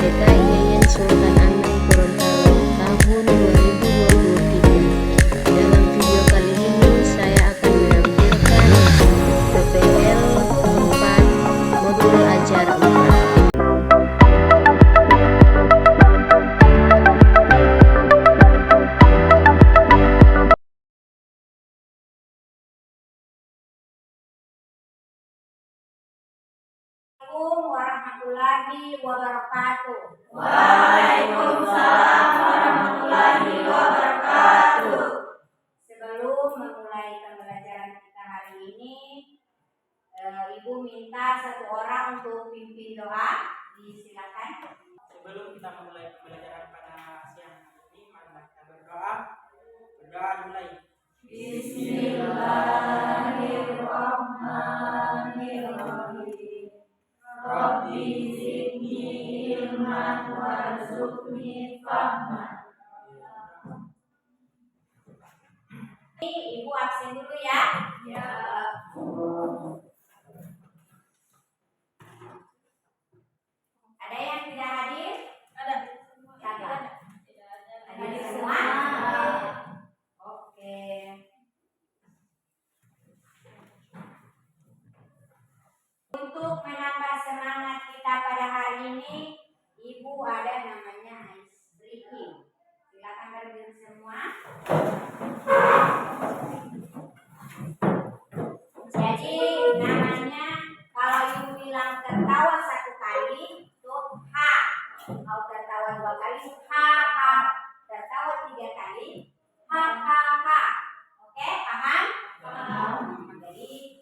SMPK Yayan Sultan Agung Gorontalo tahun 2023. Dalam video kali ini saya akan menampilkan PPL 4 modul ajar 4. Warahmatullahi wabarakatuh. Waalaikumsalam warahmatullahi wabarakatuh. Sebelum memulai pembelajaran kita hari ini, Ibu minta satu orang untuk pimpin doa. Disilakan. Sebelum kita memulai pembelajaran pada siang ini, mari kita berdoa. Berdoa mulai. Bismillahirrahmanirrahim. Rabbi zidni ilman warzuqni fahman. Ibu absen dulu ya. Ada yang tidak hadir? Ada. Hadir semua? Oke. Untuk menambah semangat kita pada hari ini, Ibu ada namanya ice breaking. Silakan berdiri semua. Jadi namanya kalau Ibu bilang tertawa satu kali itu ha. Kalau tertawa dua kali ha ha. Tertawa tiga kali ha ha ha. Oke, paham? Paham. Jadi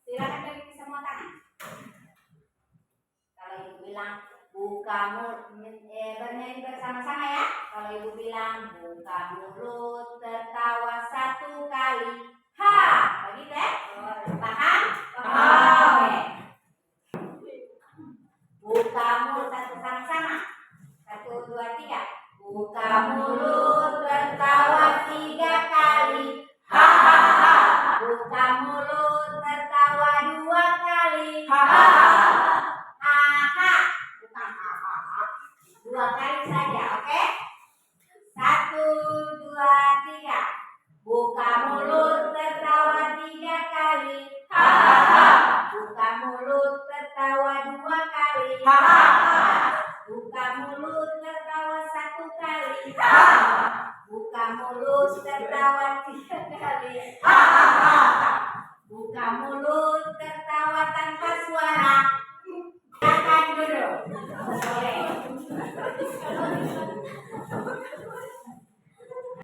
silakan berdiri semua tangan. Kalau Ibu bilang buka mulut, bernyanyi bersama-sama ya. Kalau Ibu bilang buka mulut, tertawa satu kali, ha, begitu ya? Paham? Paham. Oke. Buka mulut sama-sama. 1, 2, 3. Buka mulut, tertawa 3 kali, ha ha ha. Buka mulut, tertawa 2 kali, ha ha ha. Bukan ha ha ha. 2 kali saja, oke? 1, 2, 3. Buka mulut, tertawa 3 kali, ha ha ha. Buka mulut, tertawa 2 kali, ha ha ha. Buka mulut, tertawa 1 kali, ha ha ha. Buka mulut, tertawa 3 kali, ha ha ha. Buka mulut, tertawa tanpa suara. Silakan duduk. Boleh.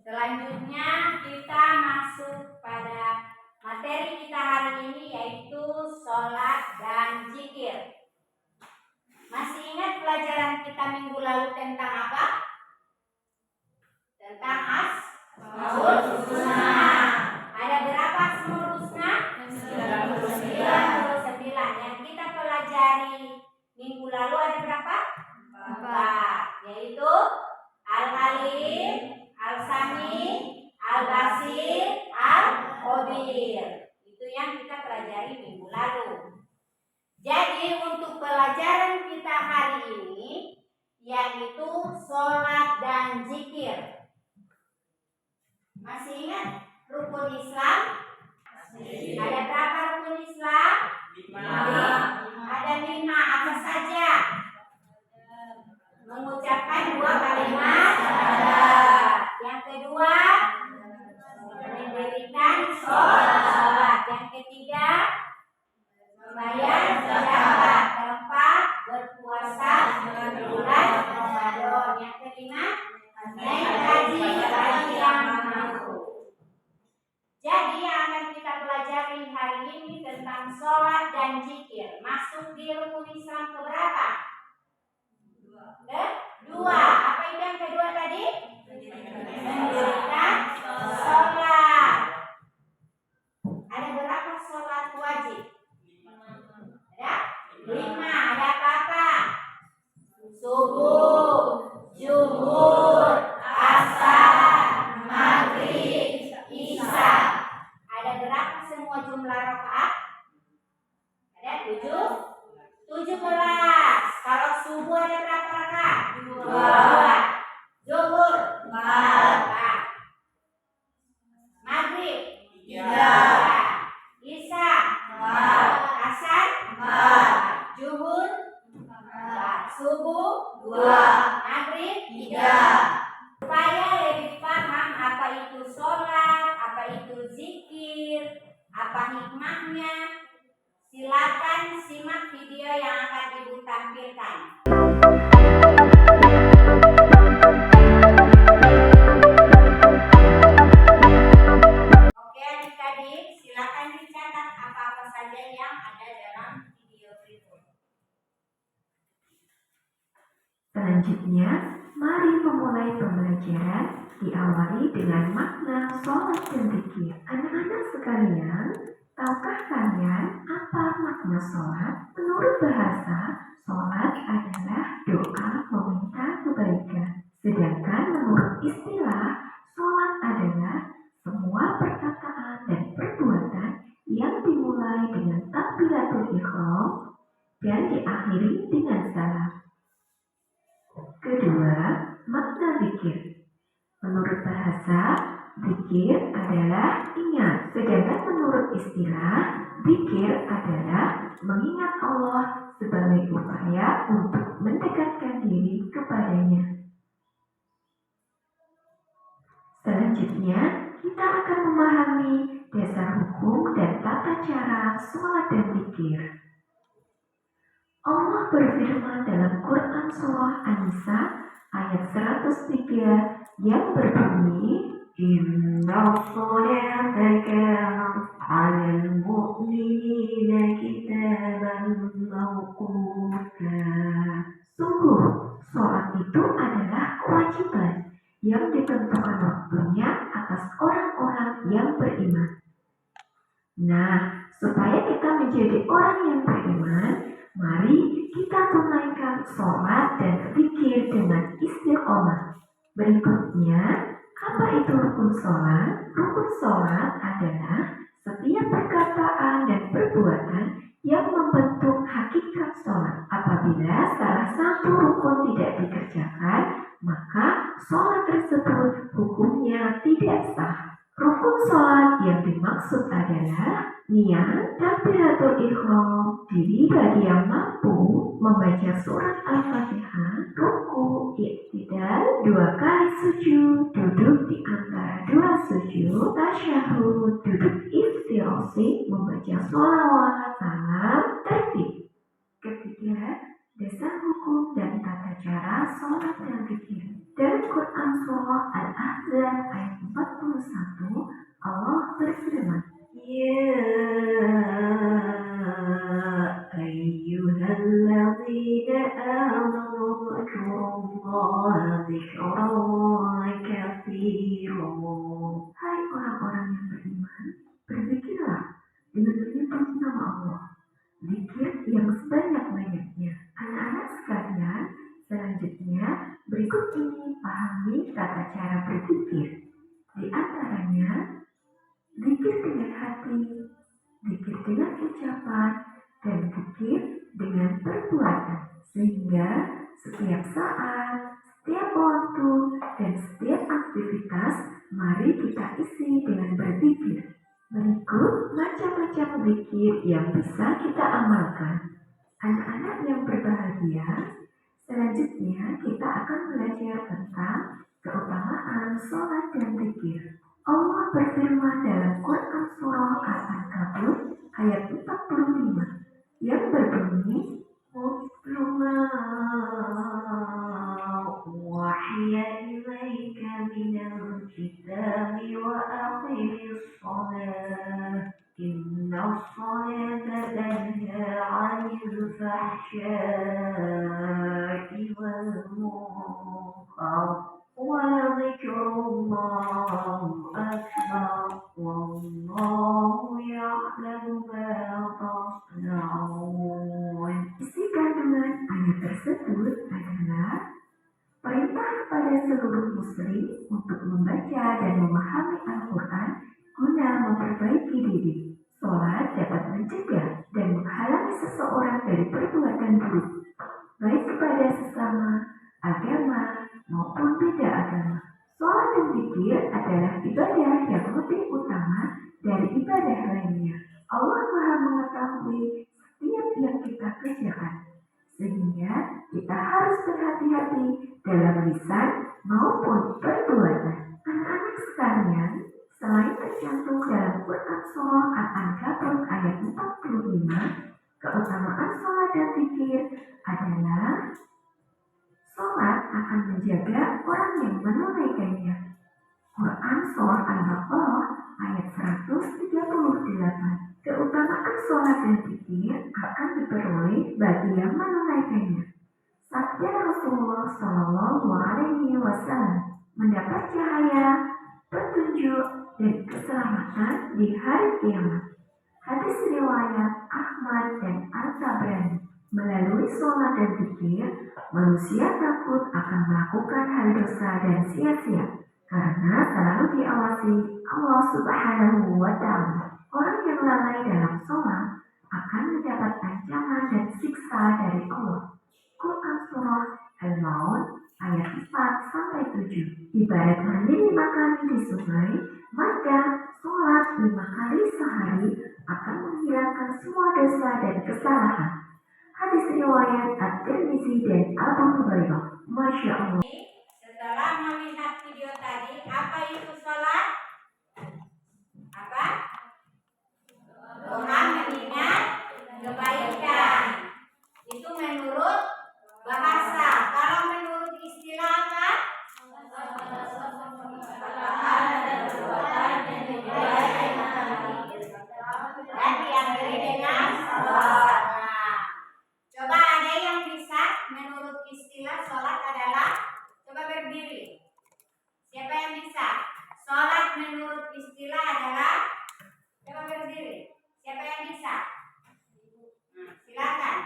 Selanjutnya kita masuk pada materi kita hari ini, yaitu sholat dan zikir. Masih ingat pelajaran kita minggu lalu tentang apa? Tentang Asmaul Husna. Ada berapa Asmaul Husna? 99. Yang kita pelajari minggu lalu ada berapa? 4. Yaitu Al-Alim, Al-Sami, Al-Basir, Al-Khabir. Itu yang kita pelajari minggu lalu. Jadi untuk pelajaran kita hari ini, yaitu sholat dan zikir. Masih ingat rukun Islam? Ada berapa rukun Islam? 5. Ada 5. Apa saja? Mengucapkan 2 kalimat syahadat. Yang kedua, mendirikan sholat. Yang ketiga, membayar zakat. Keempat, berpuasa bulan Ramadan. Yang kelima, naik haji bagi yang mampu. Jadi yang akan kita pelajari hari ini tentang sholat dan zikir. Masuk di rukun Islam keberapa? 2. Apa itu yang kedua tadi? Mendirikan sholat. Ada berapa sholat wajib? Ada 5. Ada apa-apa? Subuh, zuhur, asar, maghrib, isya. Ada berapa semua jumlah rakaat? Ada 17. Kalau subuh ada berapa rakaat? 2. Zuhur 4 rakaat. Maghrib 3. Isya 4. Asar 4. Zuhur 4. Subuh 2. Maghrib 3. Supaya lebih paham apa itu sholat, apa itu zikir, apa hikmahnya, silakan simak video yang akan Ibu tampilkan. Oke adik-adik, silakan dicatat apa-apa saja yang ada dalam video berikut. Selanjutnya, mari memulai pembelajaran diawali dengan makna sholat dan zikir. Anak-anak sekalian, tahukah kalian apa makna sholat? Menurut bahasa, sholat adalah doa meminta kebaikan. Sedangkan menurut istilah, sholat adalah semua perkataan dan perbuatan yang dimulai dengan takbiratul ihram dan diakhiri dengan salam. Kedua, makna zikir. Menurut bahasa, zikir adalah ingat. Sedangkan menurut istilah, zikir adalah mengingat Allah sebagai upaya untuk mendekatkan diri kepadanya. Selanjutnya, kita akan memahami dasar hukum dan tata cara sholat dan zikir. Allah berfirman dalam Quran Surah An-Nisa ayat 103 yang berbunyi, Inna sholata kanat 'alal mu'minina kitaban mawquta. Sungguh, sholat itu adalah kewajiban yang ditentukan waktunya atas orang-orang yang beriman. Nah, supaya kita menjadi orang yang beriman, mari kita tunaikan sholat dan zikir dengan istiqomah. Berikutnya, apa itu rukun sholat? Rukun sholat adalah setiap perkataan dan perbuatan yang membentuk hakikat sholat. Apabila salah satu rukun tidak dikerjakan, maka sholat tersebut hukumnya tidak sah. Rukun sholat yang dimaksud adalah niat, takbiratul ihram, diri bagi yang mampu membaca surat Al-Fatihah, ruku, i'tidal, 2 kali sujud, duduk di antara 2 sujud, tasyahud, duduk iftirasi, membaca sholawat, salam, tertib. Ketiga, dasar hukum dan tata cara sholat dan zikir. Dalam Quran Surah Al-Ahzab ayat 41, Allah berfirman, Ya ayyuhalladzina amanu dzkurullaha dzikran katsiran. Hai orang-orang yang beriman, berzikirlah dengan menyebut nama Allah, zikir yang sebanyak-banyaknya. Anak-anak sekalian, selanjutnya berikut ini pahami tata cara berzikir. Di antaranya, zikir dengan hati, zikir dengan ucapan, dan zikir dengan perbuatan. Sehingga setiap saat, setiap waktu, dan setiap aktivitas, mari kita isi dengan berzikir. Berikut macam-macam zikir yang bisa kita amalkan. Anak-anak yang berbahagia, selanjutnya kita akan belajar tentang keutamaan sholat dan zikir. Allah berfirman dalam Quran Surah Al-Ankabut ayat 45 yang berbunyi, Utlu ma wahiya ilaika minal kitabi wa aqimis shalah. Inna sholata tanha 'anil fahsya'i wal munkar. Waladzikrullahi akbar. Wallahu ya'lamu ma tasna'un. Isi kandungan ayat tersebut adalah perintah kepada seluruh muslim untuk membaca dan memahami Al-Quran guna memperbaiki diri. Sholat dapat mencegah dan menghalangi seseorang dari perbuatan buruk, baik kepada agama, maupun beda agama. Sholat dan zikir adalah ibadah yang lebih utama dari ibadah lainnya. Allah Maha mengetahui setiap yang kita kerjakan, sehingga kita harus berhati-hati dalam lisan maupun perbuatan. Anak-anak sekalian, selain tercantum dalam Quran Surah Al-Ankabut ayat 45, keutamaan sholat dan zikir adalah sholat akan menjaga orang yang menunaikannya. Quran Surah Al-Baqarah ayat 138. Keutamaan sholat dan zikir akan diperoleh bagi yang menunaikannya. Sabda Rasulullah Shallallahu Alaihi Wasallam, mendapat cahaya, petunjuk, dan keselamatan di hari kiamat. Hadis riwayat Ahmad dan Al-Tabrani. Melalui sholat dan zikir, manusia takut akan melakukan hal dosa dan sia-sia, karena selalu diawasi Allah Subhanahu wa Ta'ala. Orang yang lalai dalam sholat akan mendapat ancaman dan siksa dari Allah. Quran Surah Al-Maun ayat 4-7. Ibarat mandi 5 kali di sungai, maka sholat 5 kali sehari akan menghilangkan semua dosa dan kesalahan. Hadis riwayat At-Tirmizi dan Abu Hurairah. Masya Allah. Setelah melihat video tadi, apa itu sholat? Apa? Doa mengingat kebaikan. Itu menurut bahasa. Kalau menurut istilah apa? Dan diakhiri dengan sholat. Coba ada yang bisa menurut istilah sholat adalah, coba berdiri. Siapa yang bisa? Sholat menurut istilah adalah, coba berdiri. Siapa yang bisa? Silakan.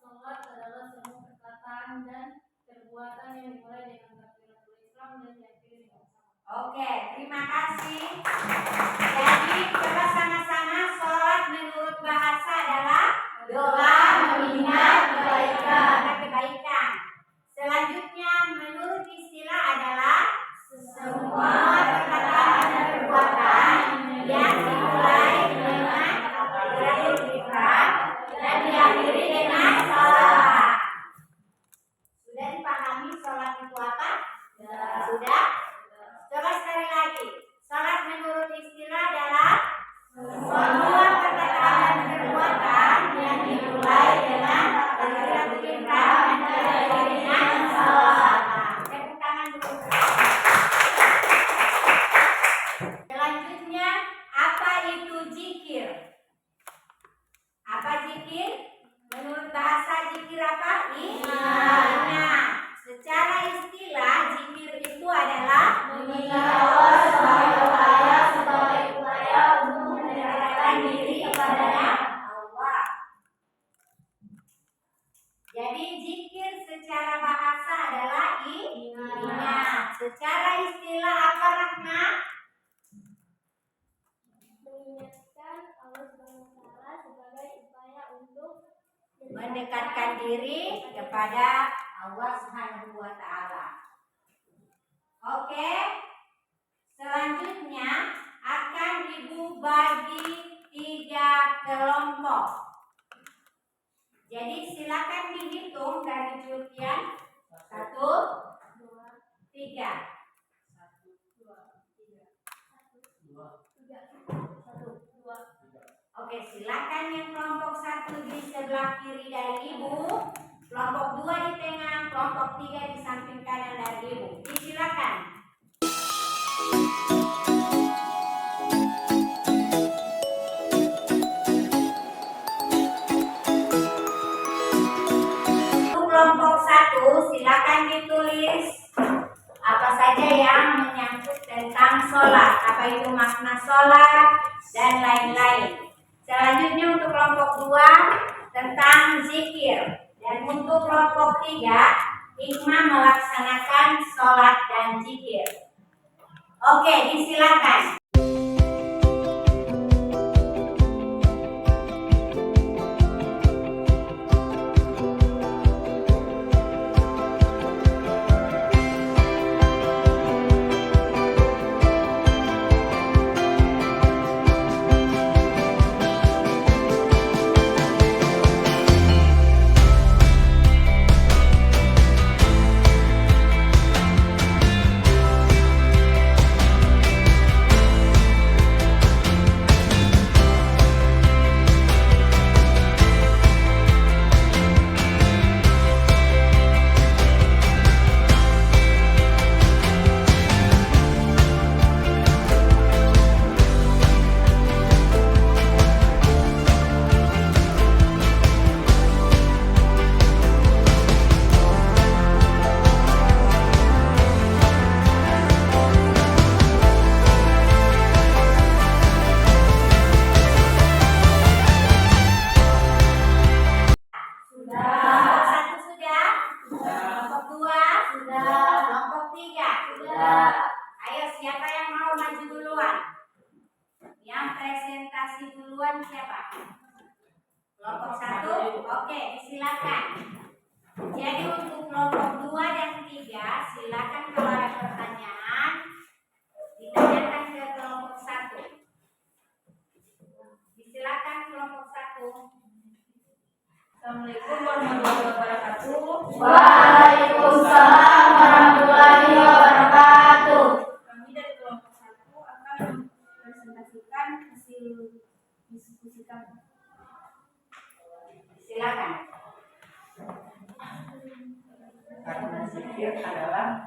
Sholat adalah semua perkataan dan perbuatan yang dimulai dengan takbiratul ihram dan diakhiri dengan salam. Oke, terima kasih. Jadi coba sama-sama, sholat menurut bahasa adalah doa mengingat kebaikan. Selanjutnya menurut istilah adalah semua perkataan dan perbuatan yang dimulai dengan takbiratul ihram dan diakhiri dengan salat. Sudah dipahami sholat itu apa? Sudah? Coba sekali lagi. Sholat menurut istilah adalah semua perkataan dan perbuatan yang dimulai dengan takbiratul ihram dan diakhiri dengan salat. Tepuk tangan dulu. Selanjutnya, apa itu zikir? Apa zikir? Menurut bahasa zikir apa? Ingat. Secara istilah zikir itu adalah mengingat Allah Subhanahu wa Ta'ala sebagai upaya untuk mendekatkan diri kepada Allah. Jadi zikir secara bahasa adalah ingat. Secara istilah apa, Rahma? Mengingatkan Allah Subhanahu wa Ta'ala sebagai upaya untuk Mendekatkan diri kepada Allah Subhanahu wa Ta'ala. Oke. Selanjutnya akan Ibu bagi 3 kelompok. Jadi silakan dihitung dari Julkian. 1, 2, 3. Oke, silakan yang kelompok 1 di sebelah kiri dari Ibu, kelompok 2 di tengah, kelompok 3 di samping kanan dari Ibu. Silakan. Untuk kelompok 1, silakan ditulis apa saja yang menyangkut tentang sholat, apa itu makna sholat, dan lain-lain. Selanjutnya untuk kelompok 2 tentang zikir. Dan untuk kelompok 3, hikmah melaksanakan sholat dan zikir. Oke, disilakan. silakan. Jadi untuk kelompok 2 dan 3 silakan kalau ada pertanyaan ditanyakan ke kelompok 1. Silakan kelompok 1. Assalamualaikum warahmatullahi wabarakatuh. Waalaikumsalam warahmatullahi wabarakatuh. Kami dari kelompok 1 akan mempresentasikan hasil diskusi kami. Silakan. Karena zikir adalah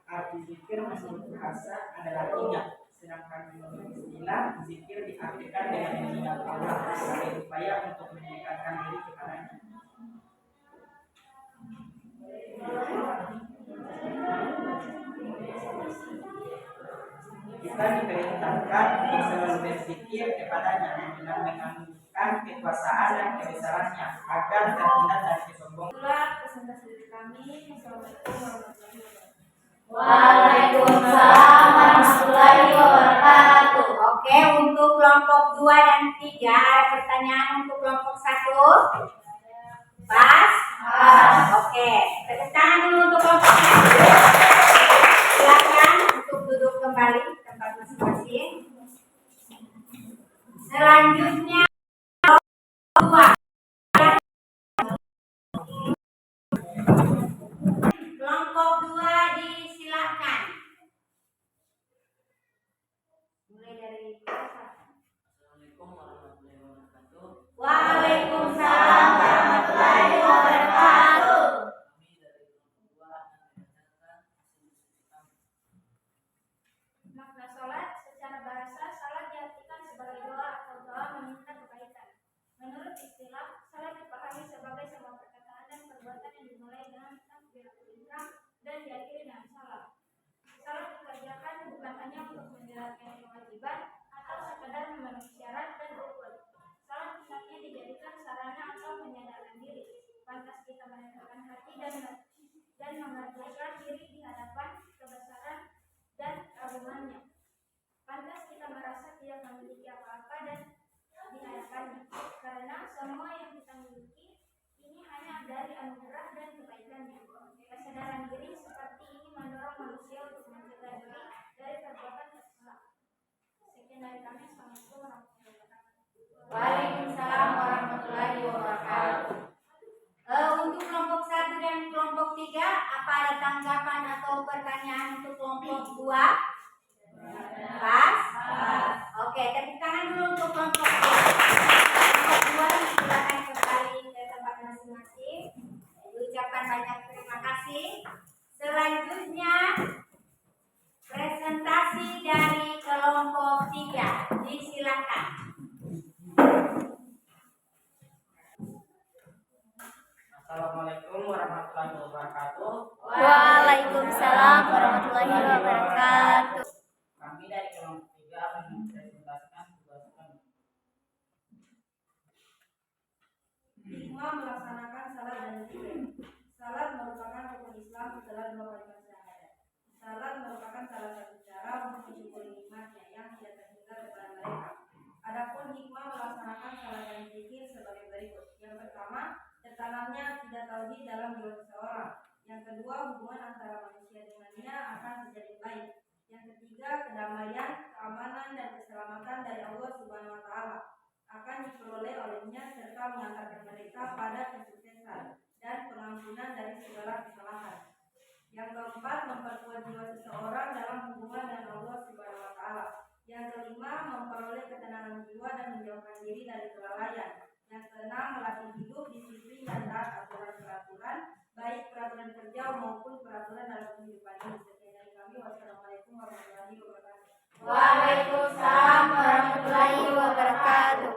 arti zikir menurut bahasa adalah ingat, sedangkan menurut istilah zikir diartikan dengan mengingat Allah sebagai upaya untuk mendekatkan diri kepadanya. Kita diperintahkan untuk selalu berzikir kepadanya dengan menganggungkan kekuasaan dan kebesarannya agar terhindar dari kesombongan. Itulah presentasi dari kami. Assalamualaikum warahmatullahi wabarakatuh. Waalaikumsalam warahmatullahi wabarakatuh. Oke, untuk kelompok 2 dan 3 ada pertanyaan untuk kelompok 1? Pas? Oke, tepuk tangan dulu untuk kelompok 1. Silakan untuk duduk kembali tempat masing-masing. Selanjutnya kelompok 2. Kelompok 2 disilakan. Mulai dari Assalamualaikum warahmatullahi wabarakatuh. Waalaikumsalam warahmatullahi wabarakatuh. Kami dari kelompok 2 akan membacakan hasil diskusi kami. Makna salat secara bahasa, salat diartikan sebagai doa atau doa meminta kebaikan. Menurut istilah, salat dipahami sebagai semua perkataan dan perbuatan yang dimulai dengan takbiratul ihram dan diakhiri dengan salam. Salat dikerjakan bukan hanya untuk menjalankan kewajiban atau sekadar memenuhi syarat dan rukun. Salat misalnya dijadikan sarana atau menyadarkan diri. Pantas kita menenangkan hati dan mengerjakan diri di hadapan kebesaran dan agungannya. Pantas kita merasa tidak memiliki apa-apa dan di hadapannya, karena semua yang kita miliki ini hanya dari anugerah dan kebaikannya. Kesadaran diri seperti ini mendorong manusia untuk mencegah diri dari perbuatan tercela. Sekian dari kami. Assalamualaikum warahmatullahi wabarakatuh. Waalaikumsalam warahmatullahi wabarakatuh. Untuk kelompok 1 dan kelompok 3, apa ada tanggapan atau pertanyaan untuk kelompok 2? Pas? Oke, tepuk tangan dulu untuk kelompok 2. Kelompok 2 silakan kembali ke tempat masing-masing. Ucapkan banyak terima kasih. Selanjutnya presentasi dari kelompok 3. Disilakan. Assalamualaikum warahmatullahi wabarakatuh. Waalaikumsalam warahmatullahi wabarakatuh. Kami dari kelompok 3 akan mempresentasikan tugas kami. Hikmah melaksanakan salat dan zikir. Salat merupakan rukun Islam setelah 2 kalimat syahadat. Salat merupakan salah satu cara untuk mensyukuri nikmatnya yang tidak terhingga kepada mereka. Adapun hikmah melaksanakan salat dan zikir sebagai berikut. Yang pertama, tertanamnya akidah tauhid dalam jiwa seseorang. Yang kedua, hubungan antara manusia dengannya akan menjadi baik. Yang ketiga, kedamaian, keamanan dan keselamatan dari Allah Subhanahu wa taala akan diperoleh olehnya serta mengantarkan mereka pada kesuksesan dan pengampunan dari segala kesalahan. Yang keempat, memperkuat jiwa seseorang dalam hubungan dengan Allah Subhanahu wa taala. Yang kelima, memperoleh ketenangan jiwa dan menjauhkan diri dari kelalaian. Yang keenam, melatih hidup disiplin dan taat aturan-peraturan, baik peraturan kerja maupun peraturan dalam kehidupan ini. Sekian dari kami. Wassalamualaikum warahmatullahi wabarakatuh. Waalaikumsalam warahmatullahi wabarakatuh.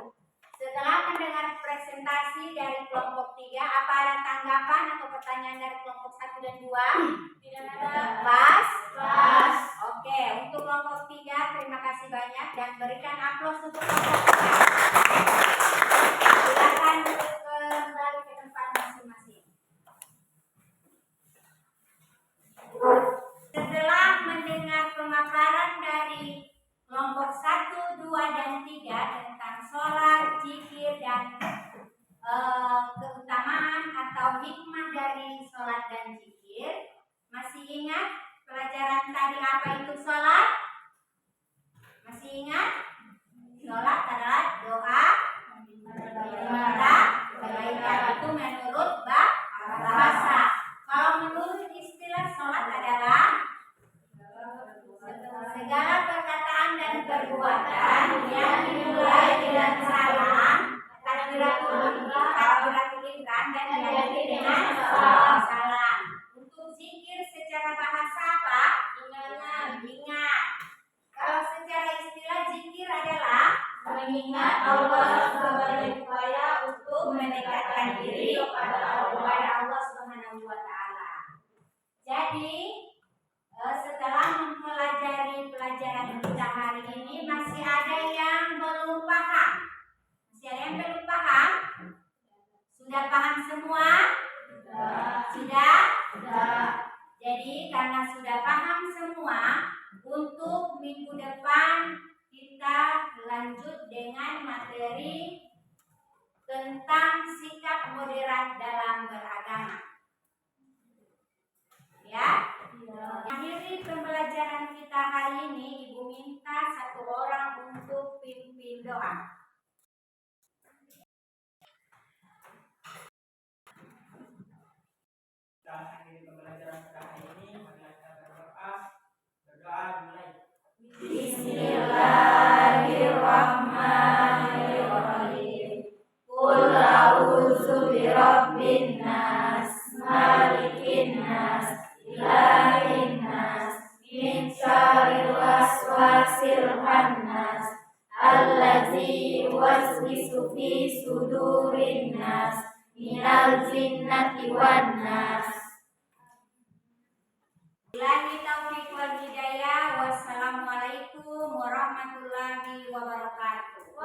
Setelah mendengar presentasi dari kelompok 3, apa ada tanggapan atau pertanyaan dari kelompok 1 dan 2? Tidak ada. Pas? Pas. Oke, untuk kelompok 3 terima kasih banyak dan berikan aplaus untuk kelompok 3. Silakan kembali ke tempat masing-masing. Setelah mendengar pemaparan dari kelompok 1, 2, dan 3 tentang sholat, zikir, dan keutamaan atau hikmah dari sholat dan zikir. Masih ingat pelajaran tadi apa itu sholat? Masih ingat? Sholat adalah doa minta kebaikan, itu menurut bahasa. Kalau menurut istilah sholat adalah segala perkataan dan perbuatan yang dimulai dengan salam, takbiratul ihram dan diakhiri dengan salam. Untuk zikir secara bahasa apa? Ingat. Kalau secara istilah zikir adalah mengingat Allah sebagai upaya untuk mendekatkan diri kepada Allah Subhanahu wa taala. Jadi setelah mempelajari pelajaran kita hari ini, masih ada yang belum paham? Masih ada yang belum paham? Sudah paham semua? Sudah? Jadi karena sudah paham semua, untuk minggu depan kita lanjut dengan materi tentang sikap moderat dalam beragama. Ya? Akhiri pembelajaran kita hari ini, Ibu minta satu orang untuk pimpin doa. Dan akhiri pembelajaran kita hari ini, marilah kita berdoa. Berdoa dimulai. Bismillahirrahmanirrahim. Qul a'udzu birabbin nas, malikin nas, ilahin nas, min syarril waswasil khannas, allazi yuwaswisu fi sudurin nas, minal jinnati wan nas. Billahi taufiq wal hidayah. Wassalamualaikum warahmatullahi wabarakatuh.